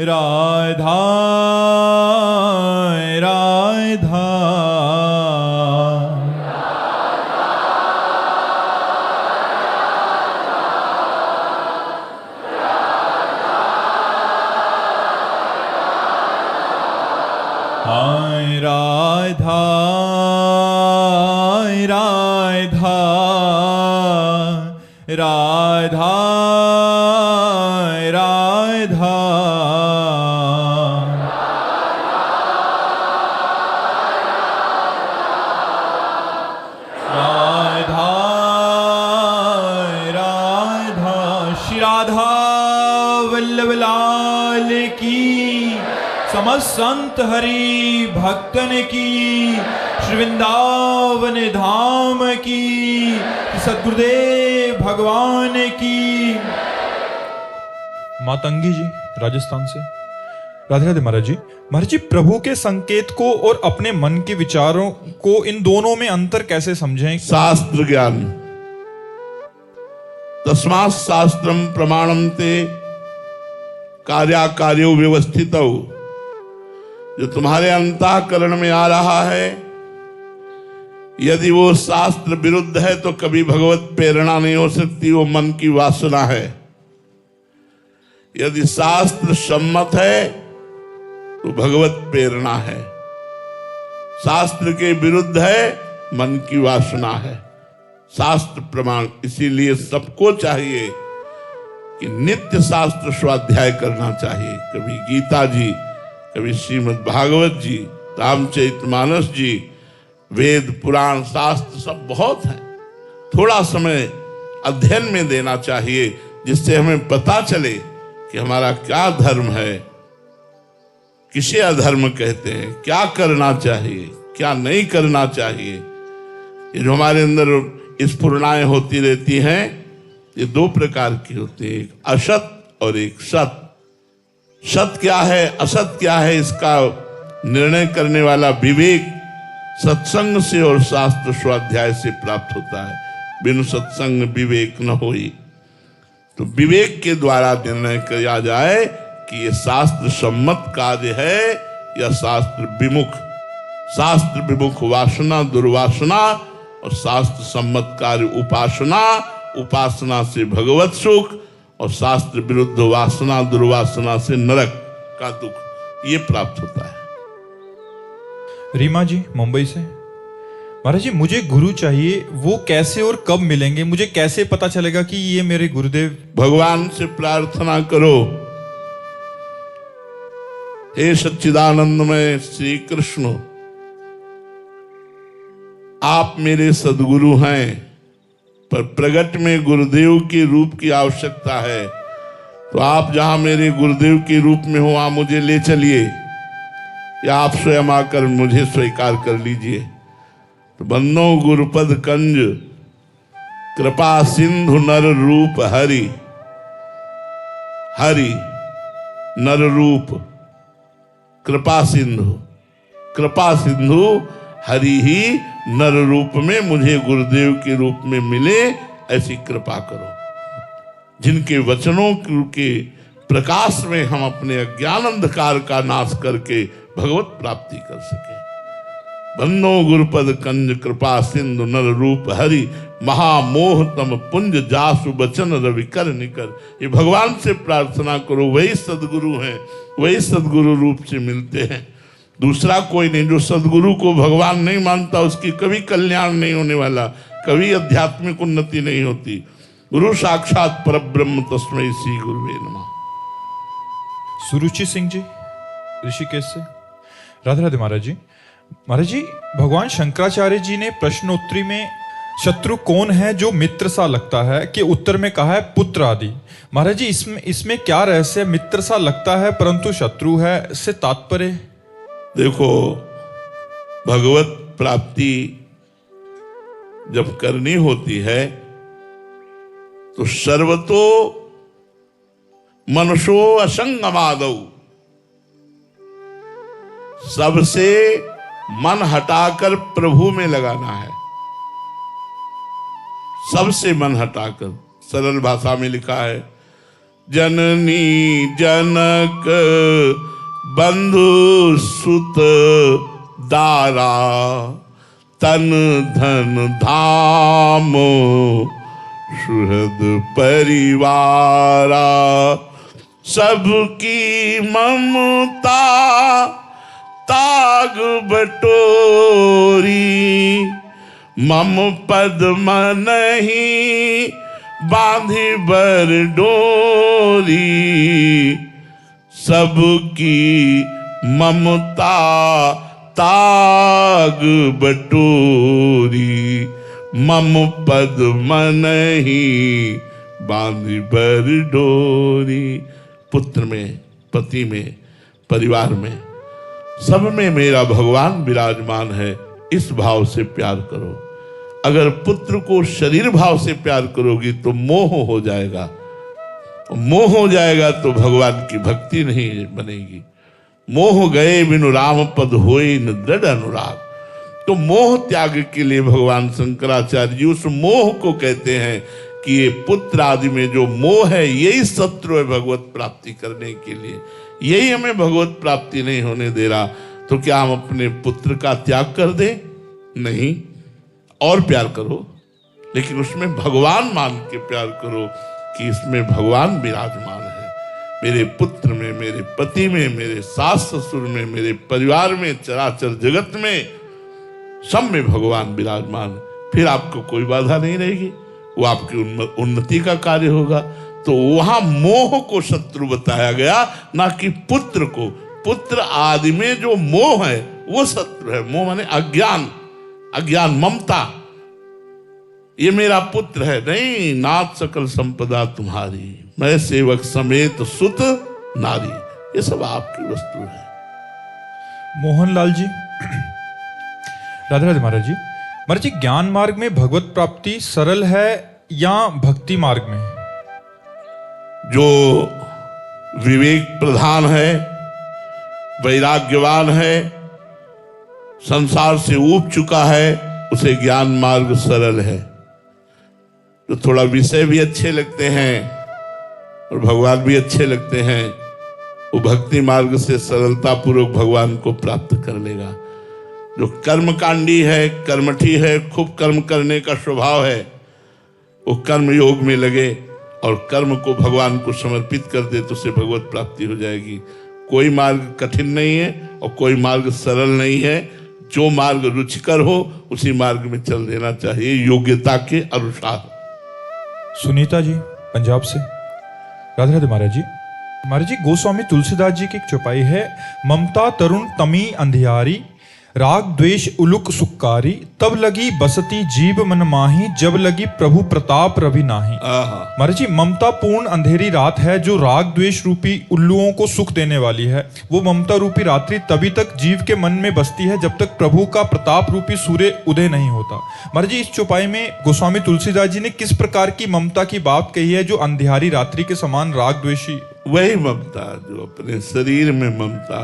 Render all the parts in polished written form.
राधा राधा हाय राधा राधा राधा राधा राधा राधा श्री राधा वल्लभ लाल की समस्त संत हरि भक्तन की श्री वृंदावन धाम की सद्गुरुदेव भगवान की। मातंगी जी राजस्थान से। राधे राधे महाराज जी। महाराज जी, प्रभु के संकेत को और अपने मन के विचारों को, इन दोनों में अंतर कैसे समझें? शास्त्र ज्ञान। तस्मात् शास्त्रम प्रमाणम ते कार्याकार्यो व्यवस्थितौ। जो तुम्हारे अंतःकरण में आ रहा है, यदि वो शास्त्र विरुद्ध है तो कभी भगवत प्रेरणा नहीं हो सकती, वो मन की वासना है। यदि शास्त्र सम्मत है तो भगवत प्रेरणा है। शास्त्र के विरुद्ध है, मन की वासना है। शास्त्र प्रमाण। इसीलिए सबको चाहिए कि नित्य शास्त्र स्वाध्याय करना चाहिए। कभी गीता जी, कभी श्रीमद् भागवत जी, रामचरितमानस जी, वेद पुराण शास्त्र सब बहुत हैं। थोड़ा समय अध्ययन में देना चाहिए, जिससे हमें पता चले कि हमारा क्या धर्म है, किसे अधर्म कहते हैं, क्या करना चाहिए, क्या नहीं करना चाहिए। ये जो हमारे अंदर स्फुरणाएं होती रहती हैं, ये दो प्रकार की होती है, एक असत और एक सत। सत क्या है, असत क्या है, इसका निर्णय करने वाला विवेक सत्संग से और शास्त्र स्वाध्याय से प्राप्त होता है। बिनु सत्संग विवेक न होई। तो विवेक के द्वारा निर्णय किया जाए कि ये शास्त्र सम्मत कार्य है या शास्त्र विमुख। शास्त्र विमुख वासना दुर्वासना और शास्त्र सम्मत कार्य उपासना। उपासना से भगवत सुख और शास्त्र विरुद्ध वासना दुर्वासना से नरक का दुख, ये प्राप्त होता है। रीमा जी मुंबई से। महाराज जी, मुझे गुरु चाहिए, वो कैसे और कब मिलेंगे? मुझे कैसे पता चलेगा कि ये मेरे गुरुदेव? भगवान से प्रार्थना करो, हे सच्चिदानंदमय श्री कृष्ण, आप मेरे सद्गुरु हैं, पर प्रगट में गुरुदेव के रूप की आवश्यकता है। तो आप जहां मेरे गुरुदेव के रूप में हो, वहां मुझे ले चलिए, या आप स्वयं आकर मुझे स्वीकार कर लीजिए। तो बंदो गुरुपद कंज कृपा सिंधु नर रूप हरि। हरि नर रूप, कृपा सिंधु। कृपा सिंधु हरि ही नर रूप में मुझे गुरुदेव के रूप में मिले, ऐसी कृपा करो। जिनके वचनों के प्रकाश में हम अपने अज्ञान अंधकार का नाश करके भगवत प्राप्ति कर सके। बंदो गुरुपद कंज कृपा सिंधु नर रूप हरि। महामोह तम पुंज जासु बचन रवि कर निकर। ये भगवान से प्रार्थना करो, वही सदगुरु हैं, वही सदगुरु रूप से मिलते हैं, दूसरा कोई नहीं। जो सदगुरु को भगवान नहीं मानता, उसकी कभी कल्याण नहीं होने वाला, कभी आध्यात्मिक उन्नति नहीं होती। गुरु साक्षात परब्रह्म तस्मै श्री गुरुवे नमः। सुरुचि सिंह जी ऋषिकेश से। राधे राधे महाराज जी। महाराज जी, भगवान शंकराचार्य जी ने प्रश्नोत्तरी में शत्रु कौन है जो मित्र सा लगता है के उत्तर में कहा है पुत्र आदि। महाराज जी, इसमें क्या रहस्य? मित्र सा लगता है परंतु शत्रु है, इससे तात्पर्य? देखो, भगवत प्राप्ति जब करनी होती है तो सर्वतो मनुष्यो असंगमादौ, सबसे मन हटाकर प्रभु में लगाना है। सबसे मन हटाकर। सरल भाषा में लिखा है, जननी जनक बंधु सुत दारा, तन धन धाम सुहृद परिवारा। सबकी ममता ताग बटोरी, मम पद मनहि बांधी बर डोरी। सबकी ममता ताग बटोरी, मम पद मनहि बांधी बर डोरी। पुत्र में, पति में, परिवार में, सब में मेरा भगवान विराजमान है, इस भाव से प्यार करो। अगर पुत्र को शरीर भाव से प्यार करोगी तो मोह हो जाएगा, मोह हो जाएगा तो भगवान की भक्ति नहीं बनेगी। मोह गए बिनु राम पद होए न दृढ़ अनुराग। तो मोह त्याग के लिए भगवान शंकराचार्य जी उस मोह को कहते हैं कि ये पुत्र आदि में जो मोह है यही शत्रु है भगवत प्राप्ति करने के लिए, यही हमें भगवत प्राप्ति नहीं होने दे रहा। तो क्या हम अपने पुत्र का त्याग कर दें? नहीं, और प्यार करो, लेकिन उसमें भगवान मान के प्यार करो कि इसमें भगवान विराजमान है। मेरे पुत्र में, मेरे पति में, मेरे सास ससुर में, मेरे परिवार में, चराचर जगत में, सब में भगवान विराजमान। फिर आपको कोई बाधा नहीं रहेगी, वो आपकी उन्नति का कार्य होगा। तो वहां मोह को शत्रु बताया गया, ना कि पुत्र को। पुत्र आदि में जो मोह है वो शत्रु है। मोह माने अज्ञान, अज्ञान, ममता। ये मेरा पुत्र है, नहीं, नाथ सकल संपदा तुम्हारी, मैं सेवक समेत सुत नारी। ये सब आपकी वस्तु है। मोहनलाल जी, राधे राधे महाराज जी। महाराज जी, ज्ञान मार्ग में भगवत प्राप्ति सरल है या भक्ति मार्ग में? जो विवेक प्रधान है, वैराग्यवान है, संसार से ऊब चुका है, उसे ज्ञान मार्ग सरल है। जो थोड़ा विषय भी अच्छे लगते हैं और भगवान भी अच्छे लगते हैं, वो भक्ति मार्ग से सरलता पूर्वक भगवान को प्राप्त कर लेगा। जो कर्मकांडी है, कर्मठी है, खूब कर्म करने का स्वभाव है, वो कर्म योग में लगे और कर्म को भगवान को समर्पित कर दे तो उसे भगवत प्राप्ति हो जाएगी। कोई मार्ग कठिन नहीं है और कोई मार्ग सरल नहीं है। जो मार्ग रुचिकर हो उसी मार्ग में चल देना चाहिए, योग्यता के अनुसार। सुनीता जी, पंजाब से, राधे राधे महाराज जी। महाराज जी, गोस्वामी तुलसीदास जी की एक चौपाई है, ममता तरुण तमी अंधियारी, राग द्वेष उलुक सुक्कारी, तब लगी बसती जीव मन माही, जब लगी प्रभु प्रताप रवि नाही। महाराज जी, ममता पूर्ण अंधेरी रात है जो राग द्वेष रूपी उल्लुओं को सुख देने वाली है। वो ममता रूपी रात्रि तभी तक जीव के मन में बसती है जब तक प्रभु का प्रताप रूपी सूर्य उदय नहीं होता। महाराज जी, इस चौपाई में गोस्वामी तुलसीदास जी ने किस प्रकार की ममता की बात कही है जो अंधियारी रात्रि के समान राग द्वेषी? वही ममता जो अपने शरीर में ममता,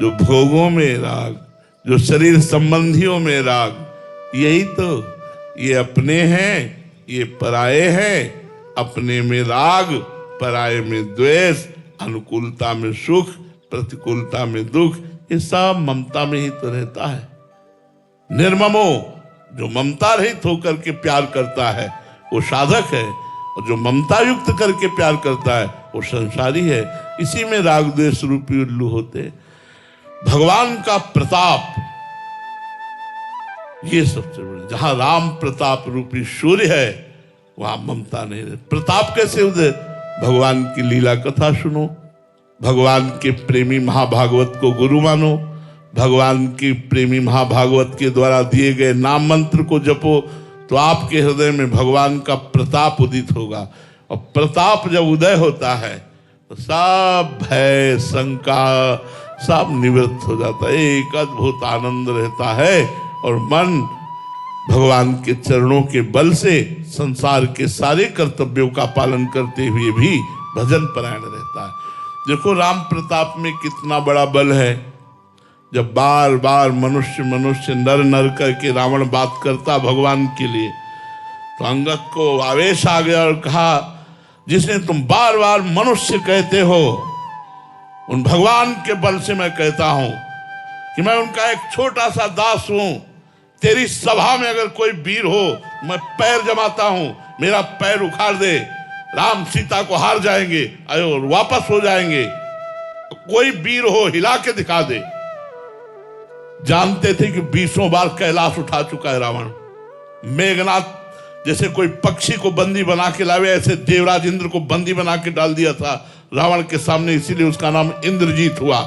जो भोगों में राग, जो शरीर संबंधियों में राग, यही तो। ये अपने हैं, ये पराये हैं। अपने में राग, पराये में द्वेष, अनुकूलता में सुख, प्रतिकूलता में दुख, ये सब ममता में ही तो रहता है। निर्ममो, जो ममता रहित होकर के प्यार करता है वो साधक है, और जो ममता युक्त करके प्यार करता है वो संसारी है। इसी में राग द्वेष रूपी उल्लू होते। भगवान का प्रताप, ये सबसे बड़ी। जहां राम प्रताप रूपी सूर्य है वहां ममता नहीं रहती। प्रताप कैसे उदय? भगवान की लीला कथा सुनो, भगवान के प्रेमी महाभागवत को गुरु मानो, भगवान की प्रेमी महाभागवत के द्वारा दिए गए नाम मंत्र को जपो, तो आपके हृदय में भगवान का प्रताप उदित होगा। और प्रताप जब उदय होता है तो सब भय, शंका सब निवृत्त हो जाता है। एक अद्भुत आनंद रहता है और मन भगवान के चरणों के बल से संसार के सारे कर्तव्यों का पालन करते हुए भी भजन परायण रहता है। देखो राम प्रताप में कितना बड़ा बल है। जब बार बार मनुष्य नर करके रावण बात करता भगवान के लिए, तो अंगद को आवेश आ गया और कहा, जिसने तुम बार बार मनुष्य कहते हो, उन भगवान के बल से मैं कहता हूं कि मैं उनका एक छोटा सा दास हूं। तेरी सभा में अगर कोई वीर हो, मैं पैर जमाता हूं, मेरा पैर उखाड़ दे, राम सीता को हार जाएंगे और वापस हो जाएंगे। कोई वीर हो हिला के दिखा दे। जानते थे कि 20 बार कैलाश उठा चुका है रावण। मेघनाथ जैसे कोई पक्षी को बंदी बना के लावे, ऐसे देवराज इंद्र को बंदी बना के डाल दिया था रावण के सामने, इसीलिए उसका नाम इंद्रजीत हुआ।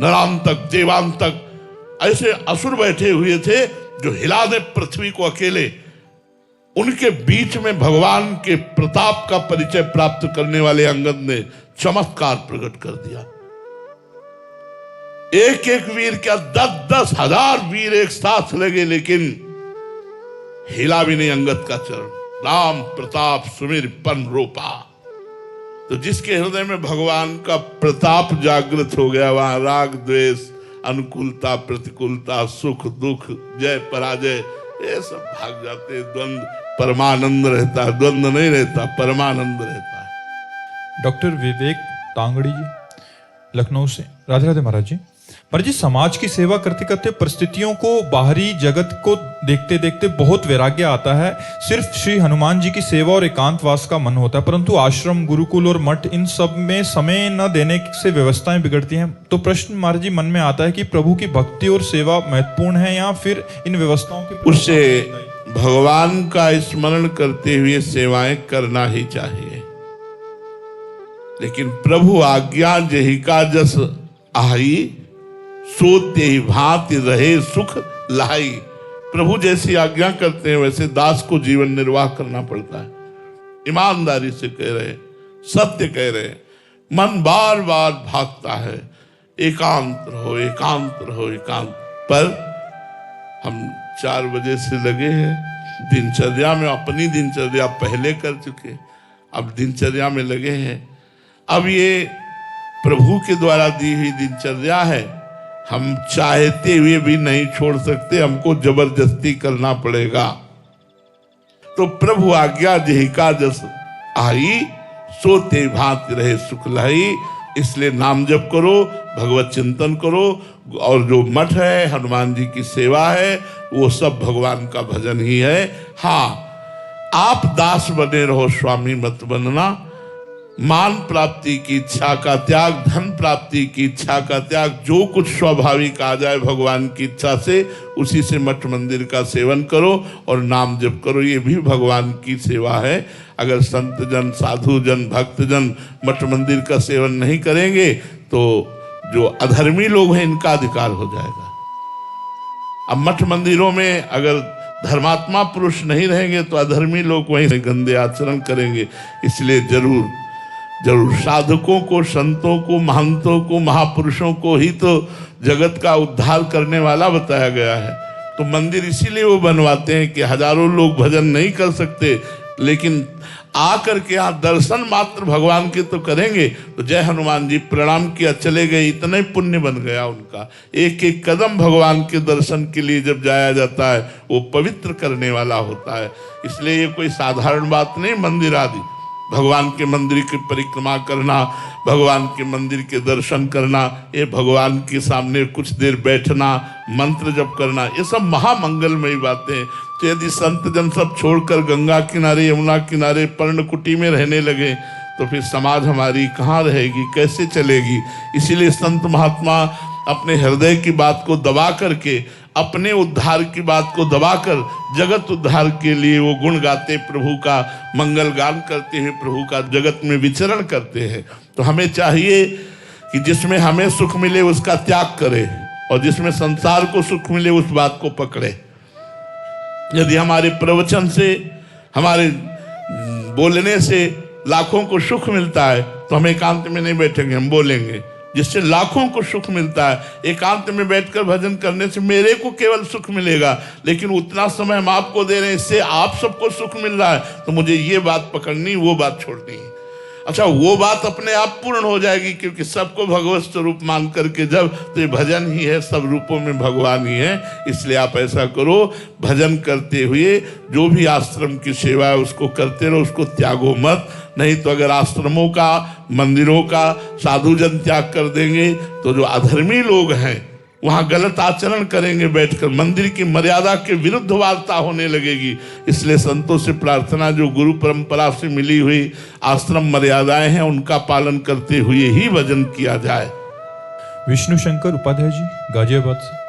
नरांतक देवांतक ऐसे असुर बैठे हुए थे जो हिला दे पृथ्वी को अकेले। उनके बीच में भगवान के प्रताप का परिचय प्राप्त करने वाले अंगद ने चमत्कार प्रकट कर दिया। एक एक वीर क्या 10-10 हजार वीर एक साथ लगे, लेकिन हिला भी नहीं अंगद का चरण। राम प्रताप सुमिर पन रोपा। तो जिसके हृदय में भगवान का प्रताप जागृत हो गया, वहां राग द्वेष, अनुकूलता प्रतिकूलता, सुख दुख, जय पराजय, ये सब भाग जाते। द्वंद्व परमानंद रहता है, द्वंद्व नहीं रहता, परमानंद रहता है। डॉक्टर विवेक तांगड़ी जी लखनऊ से। राधे राधे महाराज जी। महाराज जी, समाज की सेवा करते करते परिस्थितियों को, बाहरी जगत को देखते देखते बहुत वैराग्य आता है। सिर्फ श्री हनुमान जी की सेवा और एकांतवास का मन होता है, परंतु आश्रम, गुरुकुल और मठ, इन सब में समय न देने से व्यवस्थाएं बिगड़ती हैं। तो प्रश्न महाराज जी मन में आता है कि प्रभु की भक्ति और सेवा महत्वपूर्ण है या फिर इन व्यवस्थाओं की उससे भगवान का स्मरण करते हुए सेवाएं करना ही चाहिए। लेकिन प्रभु आज्ञा जही का जस आई, सोते ही भांति रहे सुख लाई। प्रभु जैसी आज्ञा करते हैं वैसे दास को जीवन निर्वाह करना पड़ता है। ईमानदारी से कह रहे, सत्य कह रहे, मन बार बार भागता है, एकांत रहो एकांत रहो एकांत। पर हम 4 बजे से लगे हैं दिनचर्या में, अपनी दिनचर्या पहले कर चुके, अब दिनचर्या में लगे हैं। अब ये प्रभु के द्वारा दी हुई दिनचर्या है, हम चाहते हुए भी नहीं छोड़ सकते, हमको जबरदस्ती करना पड़ेगा। तो प्रभु आज्ञा जेहि का जस आई, सोते भांति रहे सुख लाई। इसलिए नाम जप करो, भगवत चिंतन करो, और जो मठ है, हनुमान जी की सेवा है, वो सब भगवान का भजन ही है। हाँ, आप दास बने रहो, स्वामी मत बनना। मान प्राप्ति की इच्छा का त्याग, धन प्राप्ति की इच्छा का त्याग, जो कुछ स्वाभाविक आ जाए भगवान की इच्छा से, उसी से मठ मंदिर का सेवन करो और नाम जप करो। ये भी भगवान की सेवा है। अगर संत जन, साधु जन, भक्त जन मठ मंदिर का सेवन नहीं करेंगे तो जो अधर्मी लोग हैं इनका अधिकार हो जाएगा। अब मठ मंदिरों में अगर धर्मात्मा पुरुष नहीं रहेंगे तो अधर्मी लोग वहीं गंदे आचरण करेंगे। इसलिए जरूर साधकों को, संतों को, महंतों को, महापुरुषों को ही तो जगत का उद्धार करने वाला बताया गया है। तो मंदिर इसीलिए वो बनवाते हैं कि हजारों लोग भजन नहीं कर सकते, लेकिन आकर के यहाँ दर्शन मात्र भगवान के तो करेंगे। तो जय हनुमान जी, प्रणाम किया, चले गए, इतना ही पुण्य बन गया उनका। एक एक कदम भगवान के दर्शन के लिए जब जाया जाता है, वो पवित्र करने वाला होता है। इसलिए ये कोई साधारण बात नहीं। मंदिर आदि, भगवान के मंदिर की परिक्रमा करना, भगवान के मंदिर के दर्शन करना, ये भगवान के सामने कुछ देर बैठना, मंत्र जप करना, ये सब महामंगलमयी बातें। तो यदि संत जन सब छोड़कर गंगा किनारे, यमुना किनारे, पर्णकुटी में रहने लगे तो फिर समाज हमारी कहाँ रहेगी, कैसे चलेगी। इसीलिए संत महात्मा अपने हृदय की बात को दबा करके, अपने उद्धार की बात को दबाकर जगत उद्धार के लिए वो गुण गाते, प्रभु का मंगल गान करते हैं, प्रभु का जगत में विचरण करते हैं। तो हमें चाहिए कि जिसमें हमें सुख मिले उसका त्याग करें, और जिसमें संसार को सुख मिले उस बात को पकड़े। यदि हमारे प्रवचन से, हमारे बोलने से लाखों को सुख मिलता है तो हम एकांत में नहीं बैठेंगे, हम बोलेंगे। जिससे लाखों को सुख मिलता है, एकांत में बैठकर भजन करने से मेरे को केवल सुख मिलेगा, लेकिन उतना समय हम आपको दे रहे हैं, इससे आप सबको सुख मिल रहा है, तो मुझे ये बात पकड़नी, वो बात छोड़नी है। अच्छा, वो बात अपने आप पूर्ण हो जाएगी, क्योंकि सबको भगवत स्वरूप मान करके जब, तो ये भजन ही है, सब रूपों में भगवान ही है। इसलिए आप ऐसा करो, भजन करते हुए जो भी आश्रम की सेवा है उसको करते रहो, उसको त्यागो मत। नहीं तो अगर आश्रमों का, मंदिरों का साधु जन त्याग कर देंगे तो जो अधर्मी लोग हैं वहां गलत आचरण करेंगे, बैठकर मंदिर की मर्यादा के विरुद्ध वार्ता होने लगेगी। इसलिए संतों से प्रार्थना, जो गुरु परंपरा से मिली हुई आश्रम मर्यादाएं हैं उनका पालन करते हुए ही भजन किया जाए। विष्णु शंकर उपाध्याय जी, गाजियाबाद से।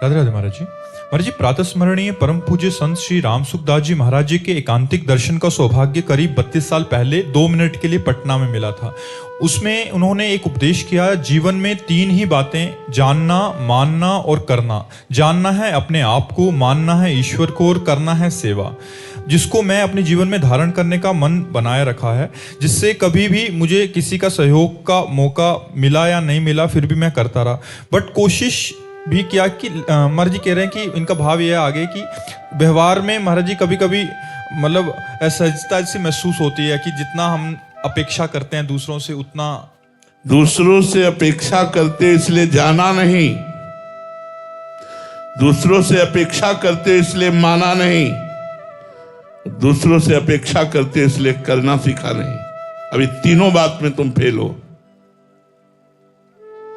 राधे राधे महाराज जी। महाराज जी, प्रातः स्मरणीय परम पूज्य संत श्री राम सुखदास जी महाराज जी के एकांतिक दर्शन का सौभाग्य करीब 32 साल पहले 2 मिनट के लिए पटना में मिला था। उसमें उन्होंने एक उपदेश किया, जीवन में 3 ही बातें, जानना, मानना और करना। जानना है अपने आप को, मानना है ईश्वर को और करना है सेवा, जिसको मैं अपने जीवन में धारण करने का मन बनाए रखा है, जिससे कभी भी मुझे किसी का सहयोग का मौका मिला या नहीं मिला फिर भी मैं करता रहा। बट कोशिश भी किया कि महाराज जी कह रहे हैं कि इनका भाव यह आगे कि व्यवहार में महाराज जी कभी कभी मतलब असहजता सी महसूस होती है कि जितना हम अपेक्षा करते हैं दूसरों से उतना। दूसरों से अपेक्षा करते इसलिए जाना नहीं, दूसरों से अपेक्षा करते इसलिए माना नहीं, दूसरों से अपेक्षा करते इसलिए करना सीखा नहीं। अभी तीनों बात में तुम फेल हो।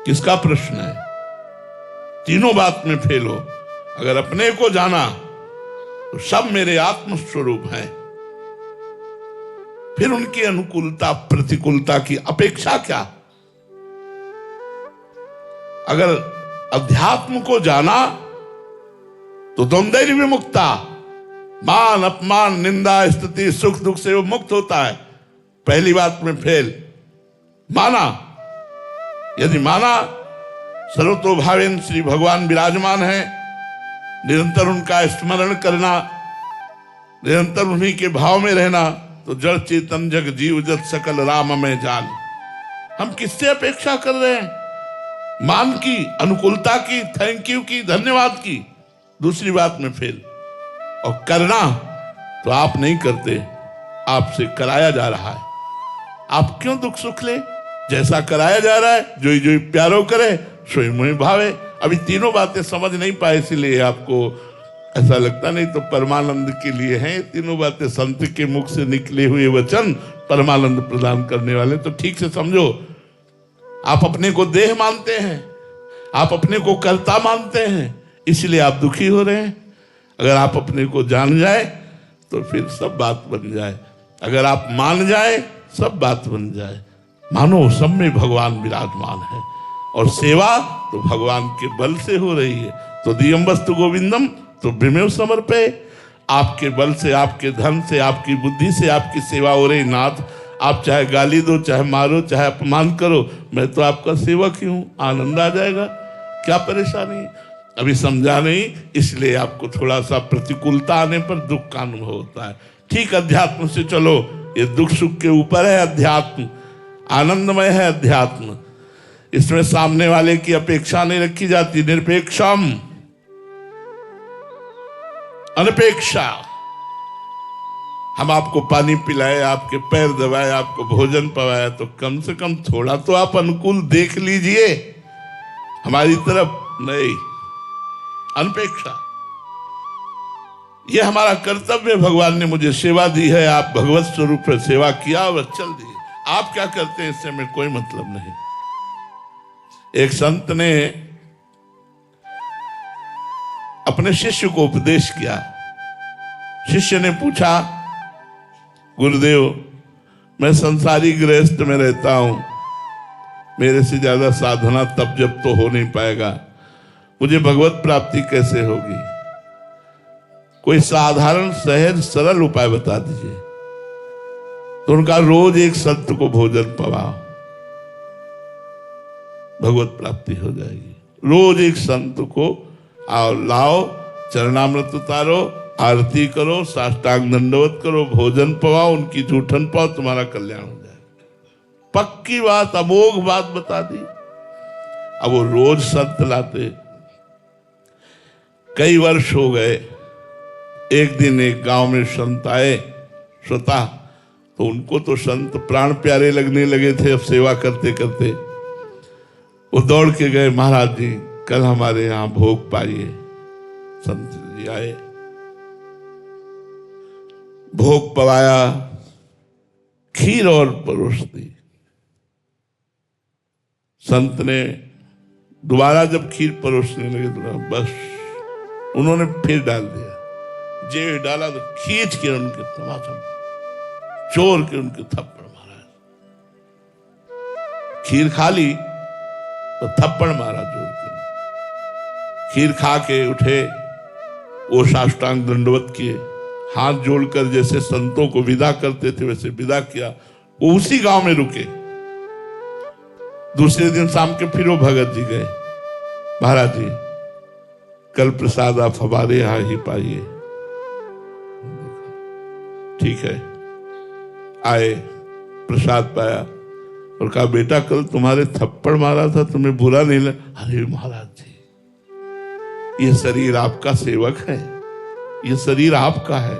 किसका प्रश्न है? तीनों बात में फेल हो। अगर अपने को जाना तो सब मेरे आत्म स्वरूप हैं, फिर उनकी अनुकूलता प्रतिकूलता की अपेक्षा क्या? अगर अध्यात्म को जाना तो द्वंद्व विमुक्ता, मान अपमान निंदा स्तुति सुख दुख से वो मुक्त होता है। पहली बात में फेल। माना, यदि माना सर्वतोभावेन श्री भगवान विराजमान है, निरंतर उनका स्मरण करना, निरंतर उन्हीं के भाव में रहना, तो जड़ चेतन जग जीव जत सकल राम में जान। हम किससे अपेक्षा कर रहे हैं? मान की, अनुकूलता की, थैंक यू की, धन्यवाद की। दूसरी बात में फेल। और करना तो आप नहीं करते, आपसे कराया जा रहा है। आप क्यों दुख सुख ले? जैसा कराया जा रहा है, जोई जोई प्यारो करे सोई मोहि भावे। अभी तीनों बातें समझ नहीं पाए, इसीलिए आपको ऐसा लगता, नहीं तो परमानंद के लिए हैं ये तीनों बातें। संत के मुख से निकले हुए वचन परमानंद प्रदान करने वाले। तो ठीक से समझो। आप अपने को देह मानते हैं, आप अपने को कर्ता मानते हैं, इसलिए आप दुखी हो रहे हैं। अगर आप अपने को जान जाए तो फिर सब बात बन जाए। अगर आप मान जाए सब बात बन जाए। मानो सब में भगवान विराजमान है, और सेवा तो भगवान के बल से हो रही है। तो दियम वस्तु गोविंदम तो विमेव समर्पे। आपके बल से, आपके धन से, आपकी बुद्धि से आपकी सेवा हो रही। नाथ, आप चाहे गाली दो, चाहे मारो, चाहे अपमान करो, मैं तो आपका सेवक ही हूं। आनंद आ जाएगा। क्या परेशानी? अभी समझा नहीं, इसलिए आपको थोड़ा सा प्रतिकूलता आने पर दुख का अनुभव होता है। ठीक अध्यात्म से चलो। ये दुख सुख के ऊपर है अध्यात्म, आनंदमय है अध्यात्म। इसमें सामने वाले की अपेक्षा नहीं रखी जाती। निरपेक्षम, अनपेक्षा। हम आपको पानी पिलाए, आपके पैर दबाए, आपको भोजन पवाया, तो कम से कम थोड़ा तो आप अनुकूल देख लीजिए हमारी तरफ। नहीं, अनपेक्षा। यह हमारा कर्तव्य। भगवान ने मुझे सेवा दी है, आप भगवत स्वरूप पर सेवा किया और चल दिए। आप क्या करते हैं इससे हमें कोई मतलब नहीं। एक संत ने अपने शिष्य को उपदेश किया। शिष्य ने पूछा, गुरुदेव, मैं संसारी गृहस्थ में रहता हूं, मेरे से ज्यादा साधना तब जब तो हो नहीं पाएगा, मुझे भगवत प्राप्ति कैसे होगी? कोई साधारण सहज सरल उपाय बता दीजिए। तो उनका रोज एक संत को भोजन पवाओ, भगवत प्राप्ति हो जाएगी। रोज एक संत को आओ, लाओ, चरणामृत उतारो, आरती करो, साष्टांग दंडवत करो, भोजन पवाओ, उनकी जूठन पाओ, तुम्हारा कल्याण हो जाएगा। पक्की बात, अमोघ बात बता दी। अब वो रोज संत लाते। कई वर्ष हो गए। एक दिन एक गांव में संत आए स्वतः, तो उनको तो संत प्राण प्यारे लगने लगे थे। अब सेवा करते करते वो दौड़ के गए, महाराज जी कल हमारे यहां भोग पाइए। संत जी आए, भोग पवाया, खीर और परोस दी। संत ने दोबारा जब खीर परोसने लगे तो बस उन्होंने फिर डाल दिया। जे डाला तो खींच के उनके तमाचा चोर के उनके थप्पड़ मारा। खीर खा ली तो थप्पड़ मारा जोर के। खीर खा के उठे, वो साष्टांग दंडवत किए, हाथ जोड़कर जैसे संतों को विदा करते थे वैसे विदा किया। वो उसी गांव में रुके। दूसरे दिन शाम के फिर वो भगत जी गए, महाराज जी कल प्रसाद आप हमारे यहां ही पाइए। ठीक है, आए, प्रसाद पाया और कहा बेटा कल तुम्हारे थप्पड़ मारा था, तुम्हें बुरा नहीं लगा? अरे महाराज जी ये शरीर आपका सेवक है, ये शरीर आपका है,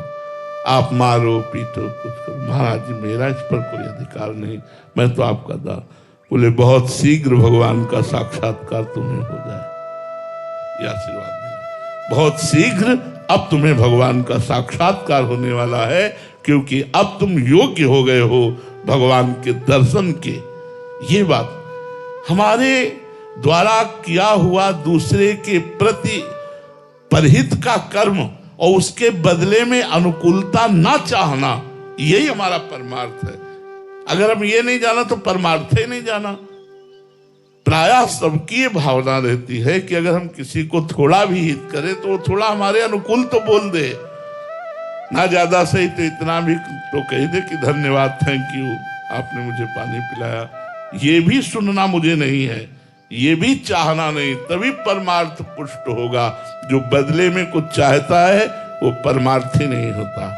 आप मारो पीटो कुछ करो। महाराज जी मेरा इस पर कोई अधिकार नहीं, मैं तो आपका दास। बोले बहुत शीघ्र भगवान का साक्षात्कार तुम्हें हो जाए, यह आशीर्वाद मिला। बहुत शीघ्र अब तुम्हें भगवान का साक्षात्कार होने वाला है, क्योंकि अब तुम योग्य हो गए हो भगवान के दर्शन के। ये बात हमारे द्वारा किया हुआ दूसरे के प्रति परहित का कर्म और उसके बदले में अनुकूलता ना चाहना, यही हमारा परमार्थ है। अगर हम ये नहीं जाना तो परमार्थ ही नहीं जाना। प्रायः सबकी ये भावना रहती है कि अगर हम किसी को थोड़ा भी हित करें तो वो थोड़ा हमारे अनुकूल तो बोल दे, ना ज्यादा सही तो इतना भी तो कह दे कि धन्यवाद, थैंक यू, आपने मुझे पानी पिलाया। ये भी सुनना मुझे नहीं है, ये भी चाहना नहीं, तभी परमार्थ पुष्ट होगा। जो बदले में कुछ चाहता है वो परमार्थी नहीं होता।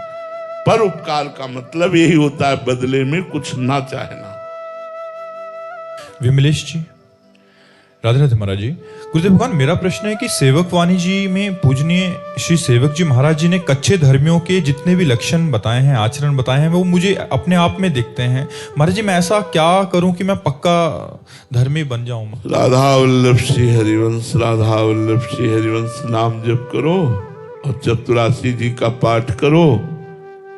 पर उपकार का मतलब यही होता है बदले में कुछ ना चाहना। विमलेश जी, राधे राधे महाराज जी। गुरुदेव भगवान, मेरा प्रश्न है कि सेवक वाणी जी में पूजनीय श्री सेवक जी महाराज जी ने कच्चे धर्मियों के जितने भी लक्षण बताए हैं, आचरण बताए हैं, वो मुझे अपने आप में दिखते हैं। महाराज जी मैं ऐसा क्या करूं कि मैं पक्का धर्मी बन जाऊं? राधा वल्लभ श्री हरिवंश, राधा वल्लभ श्री हरिवंश नाम जप करो और चतुरासी जी का पाठ करो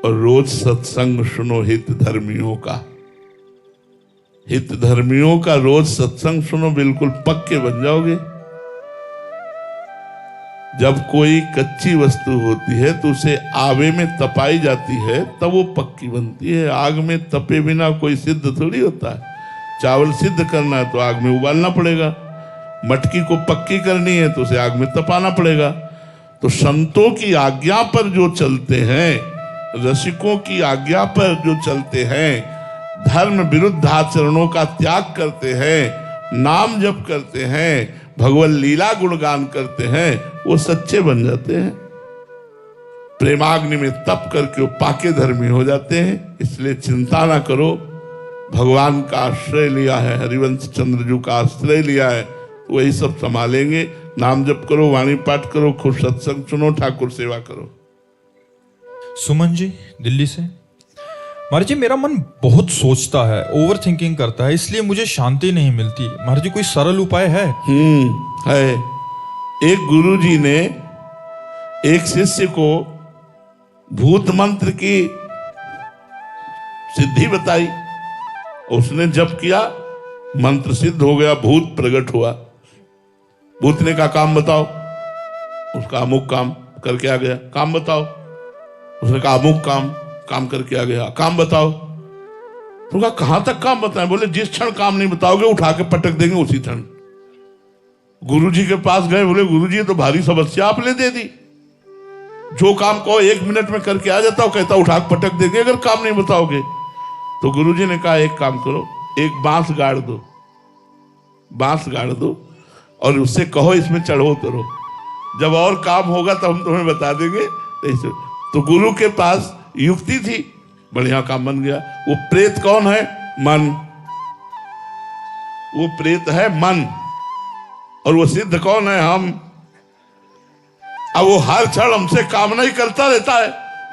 और रोज सत्संग सुनो हित धर्मियों का। हित धर्मियों का रोज सत्संग सुनो, बिल्कुल पक्के बन जाओगे। जब कोई कच्ची वस्तु होती है तो उसे आवे में तपाई जाती है तब वो पक्की बनती है। आग में तपे बिना कोई सिद्ध थोड़ी होता है। चावल सिद्ध करना है तो आग में उबालना पड़ेगा, मटकी को पक्की करनी है तो उसे आग में तपाना पड़ेगा। तो संतों की आज्ञा पर जो चलते हैं, रसिकों की आज्ञा पर जो चलते हैं, धर्म विरुद्ध आचरणों का त्याग करते हैं, नाम जप करते हैं, भगवत लीला गुणगान करते हैं, वो सच्चे बन जाते हैं। प्रेमाग्नि में तप करके वो पाके धर्मी हो जाते हैं। इसलिए चिंता ना करो, भगवान का आश्रय लिया है, हरिवंश चंद्रजू का आश्रय लिया है, तो वही सब संभालेंगे। नाम जप करो, वाणी पाठ करो, खूब सत्संग सुनो, ठाकुर सेवा करो। सुमन जी दिल्ली से, महाराज जी मेरा मन बहुत सोचता है, ओवर थिंकिंग करता है, इसलिए मुझे शांति नहीं मिलती। महाराज जी कोई सरल उपाय है? है। एक गुरु जी ने एक शिष्य को भूत मंत्र की सिद्धि बताई, उसने जप किया, मंत्र सिद्ध हो गया, भूत प्रकट हुआ। भूत ने कहा काम बताओ, उसका अमुक काम करके आ गया। काम बताओ, उसने कहा अमुक काम करके आ गया। काम बताओ, तो कहा कहां तक काम बताएं? बोले जिस क्षण काम नहीं बताओगे उठा के पटक देंगे उसी क्षण। गुरुजी के पास गए, बोले गुरुजी तो भारी समस्या आपने दे दी, जो काम कहो 1 मिनट में करके आ जाता हूं, कहता उठा के पटक देंगे अगर काम नहीं बताओगे। तो गुरुजी ने कहा एक काम करो, एक बांस गाड़ दो, बांस गाड़ दो और उससे कहो इसमें चढ़ो उतरो, जब और काम होगा तो हम तुम्हें बता देंगे। तो गुरु के पास युक्ति थी, बढ़िया काम बन गया। वो प्रेत कौन है? मन। वो प्रेत है मन, और वो सिद्ध कौन है? हम। अब वो हर क्षण हमसे कामना ही करता रहता है,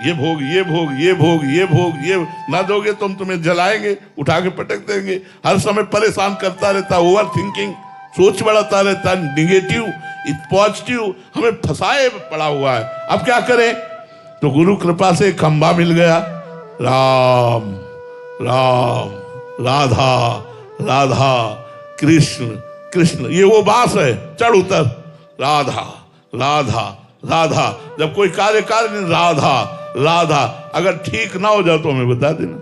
ये भोग, ये भोग, ये भोग, ये भोग, ये ना दोगे तो हम तुम्हें जलाएंगे, उठा के पटक देंगे। हर समय परेशान करता रहता है, ओवर थिंकिंग, सोच बढ़ाता रहता है, निगेटिव पॉजिटिव हमें फंसाए पड़ा हुआ है। अब क्या करें? तो गुरु कृपा से खंबा मिल गया, राम राम, राधा राधा, कृष्ण कृष्ण, ये वो बास है, चढ़ उतर, राधा राधा राधा। जब कोई कार्य राधा राधा, अगर ठीक ना हो जाए तो हमें बता देना,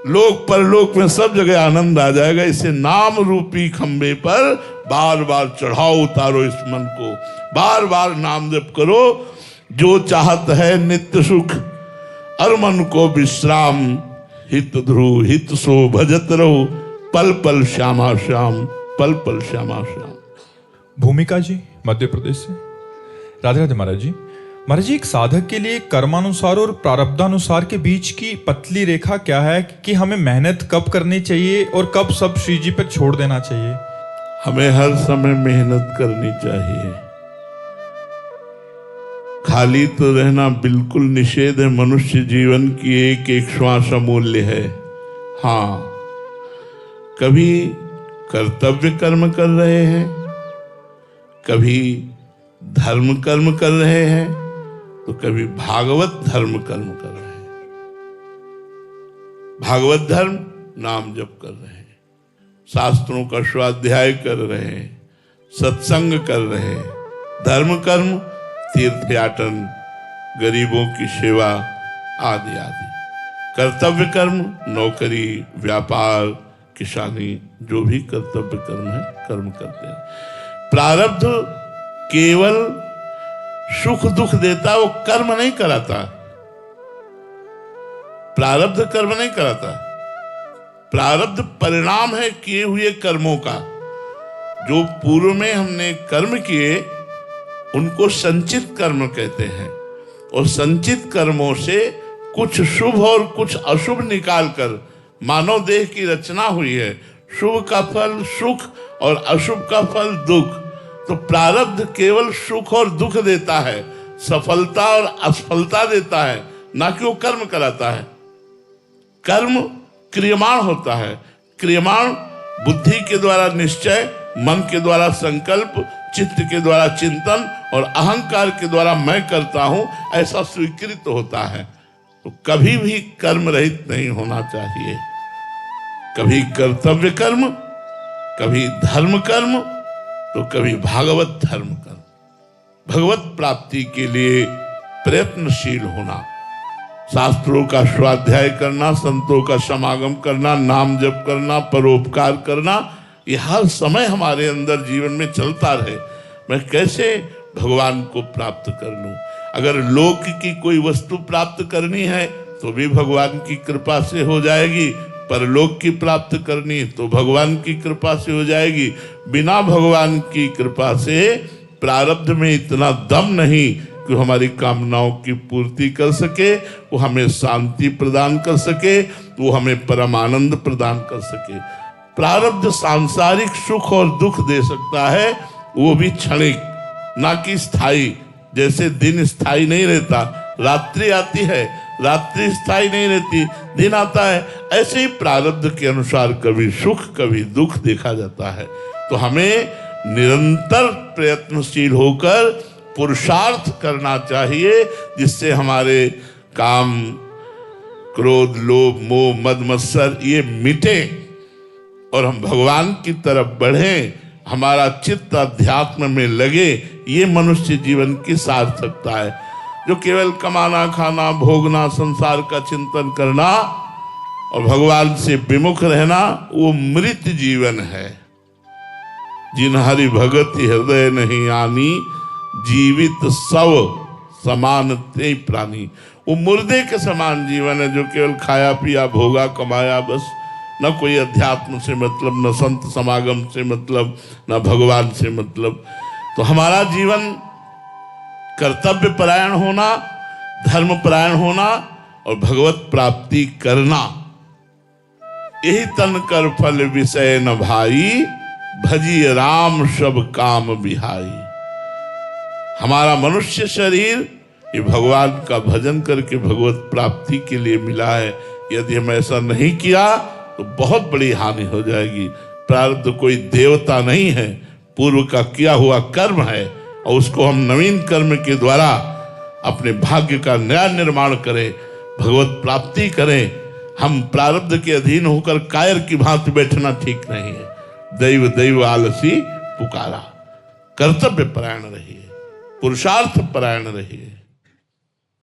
लोक परलोक में सब जगह आनंद आ जाएगा। इसे नाम रूपी खंबे पर बार बार चढ़ाओ, उतारो इस मन को, बार बार नाम जप करो। जो चाहत है नित्य सुख, और मन को विश्राम, हित ध्रुव हित सो भजत रहो, पल पल श्यामा श्याम, पल पल श्यामा श्याम। भूमिका जी मध्य प्रदेश से। राधे राधे महाराज जी। महाराज जी, एक साधक के लिए कर्मानुसार और प्रारब्धानुसार के बीच की पतली रेखा क्या है कि हमें मेहनत कब करनी चाहिए और कब सब श्री जी पर छोड़ देना चाहिए? हमें हर समय मेहनत करनी चाहिए, खाली तो रहना बिल्कुल निषेध है। मनुष्य जीवन की एक एक श्वास अमूल्य है। हाँ, कभी कर्तव्य कर्म कर रहे हैं, कभी धर्म कर्म कर रहे हैं, तो कभी भागवत धर्म कर्म कर रहे हैं। भागवत धर्म नाम जप कर रहे हैं, शास्त्रों का स्वाध्याय कर रहे हैं, सत्संग कर रहे हैं। धर्म कर्म तीर्थयाटन, गरीबों की सेवा आदि आदि। कर्तव्य कर्म नौकरी, व्यापार, किसानी, जो भी कर्तव्य कर्म है कर्म करते हैं। प्रारब्ध केवल सुख दुख देता, वो कर्म नहीं कराता। प्रारब्ध कर्म नहीं कराता, प्रारब्ध परिणाम है किए हुए कर्मों का। जो पूर्व में हमने कर्म किए उनको संचित कर्म कहते हैं, और संचित कर्मों से कुछ शुभ और कुछ अशुभ निकालकर मानव देह की रचना हुई है। शुभ का फल सुख और अशुभ का फल दुख। तो प्रारब्ध केवल सुख और दुख देता है, सफलता और असफलता देता है, ना कि वो कर्म कराता है। कर्म क्रियमाण होता है। क्रियमाण बुद्धि के द्वारा निश्चय, मन के द्वारा संकल्प, चित्त के द्वारा चिंतन और अहंकार के द्वारा मैं करता हूं ऐसा स्वीकृत होता है। तो कभी भी कर्म रहित नहीं होना चाहिए। कभी कर्तव्य कर्म, कभी धर्म कर्म, तो कभी भागवत धर्म कर्म। भगवत प्राप्ति के लिए प्रयत्नशील होना, शास्त्रों का स्वाध्याय करना, संतों का समागम करना, नाम जप करना, परोपकार करना, ये हर समय हमारे अंदर जीवन में चलता रहे। मैं कैसे भगवान को प्राप्त कर लूं? अगर लोक की कोई वस्तु प्राप्त करनी है तो भी भगवान की कृपा से हो जाएगी, परलोक की प्राप्त करनी तो भगवान की कृपा से हो जाएगी। बिना भगवान की कृपा से प्रारब्ध में इतना दम नहीं कि हमारी कामनाओं की पूर्ति कर सके, वो हमें शांति प्रदान कर सके, वो हमें परम आनंद प्रदान कर सके। प्रारब्ध सांसारिक सुख और दुख दे सकता है, वो भी क्षणिक, ना कि स्थायी। जैसे दिन स्थायी नहीं रहता, रात्रि आती है, रात्रि स्थायी नहीं रहती, दिन आता है, ऐसे ही प्रारब्ध के अनुसार कभी सुख कभी दुख देखा जाता है। तो हमें निरंतर प्रयत्नशील होकर पुरुषार्थ करना चाहिए, जिससे हमारे काम, क्रोध, लोभ, मोह, मद, मत्सर ये मिटे और हम भगवान की तरफ बढ़ें, हमारा चित्त अध्यात्म में लगे। ये मनुष्य जीवन की सार्थकता है। जो केवल कमाना, खाना, भोगना, संसार का चिंतन करना और भगवान से विमुख रहना, वो मृत जीवन है। जिन हरि भगति हृदय नहीं आनी, जीवित सब समान ते प्राणी। वो मुर्दे के समान जीवन है, जो केवल खाया पिया, भोगा, कमाया, बस। न कोई अध्यात्म से मतलब, न संत समागम से मतलब, न भगवान से मतलब। तो हमारा जीवन कर्तव्य परायण होना, धर्म परायण होना और भगवत प्राप्ति करना, यही तन कर फल विषय न भाई, भजी राम सब काम बिहाई। हमारा मनुष्य शरीर ये भगवान का भजन करके भगवत प्राप्ति के लिए मिला है। यदि हम ऐसा नहीं किया तो बहुत बड़ी हानि हो जाएगी। प्रारब्ध कोई देवता नहीं है, पूर्व का किया हुआ कर्म है, और उसको हम नवीन कर्म के द्वारा अपने भाग्य का नया निर्माण करें, भगवत प्राप्ति करें। हम प्रारब्ध के अधीन होकर कायर की भांति बैठना ठीक नहीं है। दैव दैव आलसी पुकारा। कर्तव्य परायण रहिए, पुरुषार्थ परायण रहिए।